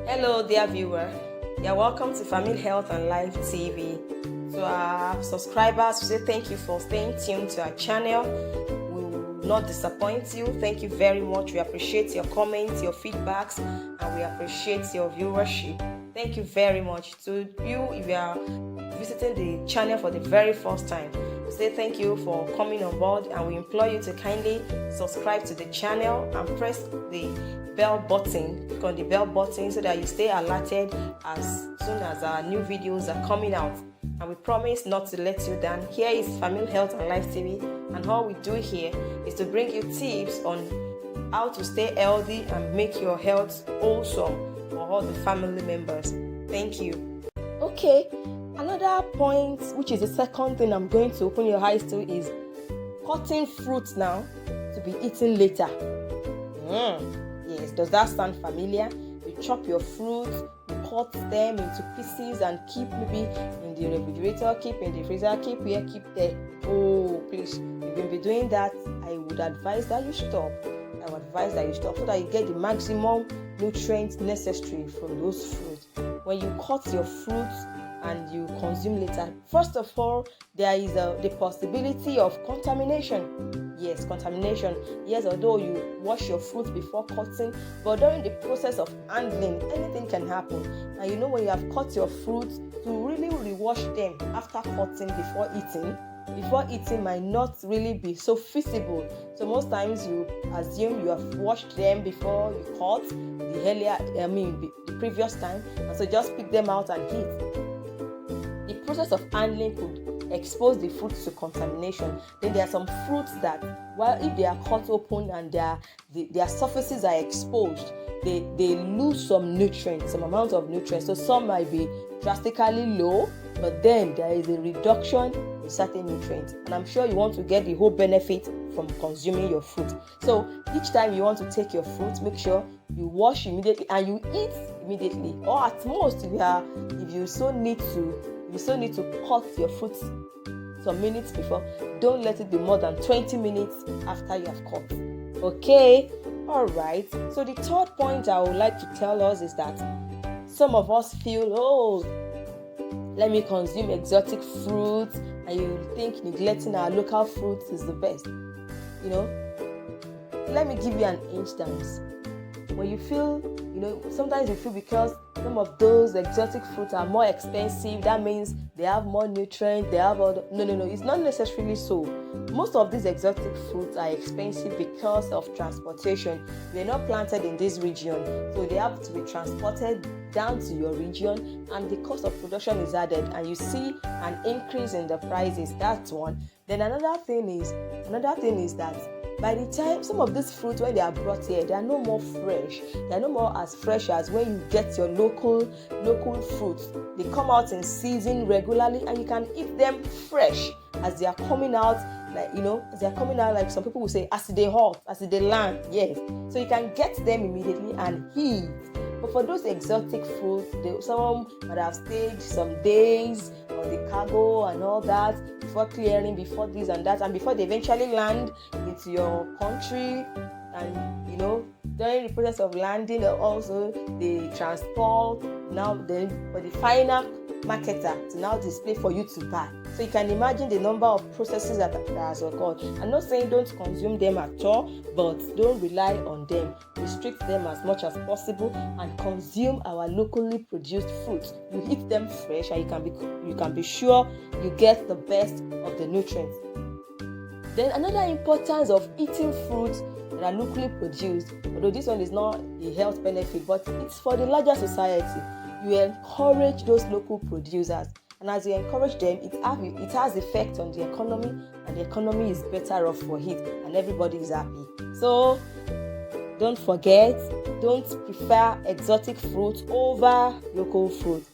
Hello, dear viewer. You're welcome to Family Health and Life TV. To our subscribers, we say thank you for staying tuned to our channel. We will not disappoint you. Thank you very much. We appreciate your comments, your feedbacks, and we appreciate your viewership. Thank you very much. To you, if you are visiting the channel for the very first time, we say thank you for coming on board, and we implore you to kindly subscribe to the channel and press the bell button, click on the bell button so that you stay alerted as soon as our new videos are coming out. And we promise not to let you down. Here is Family Health and Life TV, and all we do here is to bring you tips on how to stay healthy and make your health wholesome for all the family members. Thank you. Okay, another point, which is the second thing I'm going to open your eyes to, is cutting fruits now to be eaten later. Yes, does that sound familiar? You chop your fruits, you cut them into pieces and keep maybe in the refrigerator, keep in the freezer, keep here, keep there. Oh, please, if you've been doing that, I would advise that you stop. So that you get the maximum nutrients necessary from those fruits. When you cut your fruits and you consume later, first of all, there is the possibility of contamination. Yes, contamination. Yes, although you wash your fruit before cutting, but during the process of handling, anything can happen. And you know, when you have cut your fruits, to really rewash them after cutting before eating might not really be so feasible. So most times you assume you have washed them before you cut the previous time, and so just pick them out and eat. The process of handling could expose the fruits to contamination. Then there are some fruits that, well, if they are cut open and their surfaces are exposed, they lose some amount of nutrients. So some might be drastically low, but then there is a reduction in certain nutrients. And I'm sure you want to get the whole benefit from consuming your fruit. So each time you want to take your fruit, make sure you wash immediately and you eat immediately. Or at most, if you so need to cut your fruit some minutes before, don't let it be more than 20 minutes after you have cut. Okay? Alright. So the third point I would like to tell us is that some of us feel, let me consume exotic fruits, and you think neglecting our local fruits is the best. Let me give you an instance. When you feel, sometimes you feel because some of those exotic fruits are more expensive, that means they have more nutrients, they have all No, it's not necessarily so. Most of these exotic fruits are expensive because of transportation. They're not planted in this region, so they have to be transported down to your region, and the cost of production is added, and you see an increase in the prices. That's one. Then another thing is that by the time some of these fruits, when they are brought here, they are no more fresh. They are no more as fresh as when you get your local fruits. They come out in season regularly, and you can eat them fresh as they are coming out. Like some people will say, as they hot, as they land. Yes, so you can get them immediately and eat. But for those exotic fruits, some might have stayed some days on the cargo and all that before clearing, before this and that, and before they eventually land into your country. And during the process of landing, also the transport, for the final marketer to now display for you to buy. So you can imagine the number of processes that has occurred. I'm not saying don't consume them at all, but don't rely on them. Restrict them as much as possible and consume our locally produced fruits. You eat them fresh, and you can be sure you get the best of the nutrients. Then another importance of eating fruits that are locally produced, although this one is not a health benefit, but it's for the larger society. You encourage those local producers, and as you encourage them, it has effect on the economy, and the economy is better off for it, and everybody is happy. So don't forget, don't prefer exotic fruits over local fruits.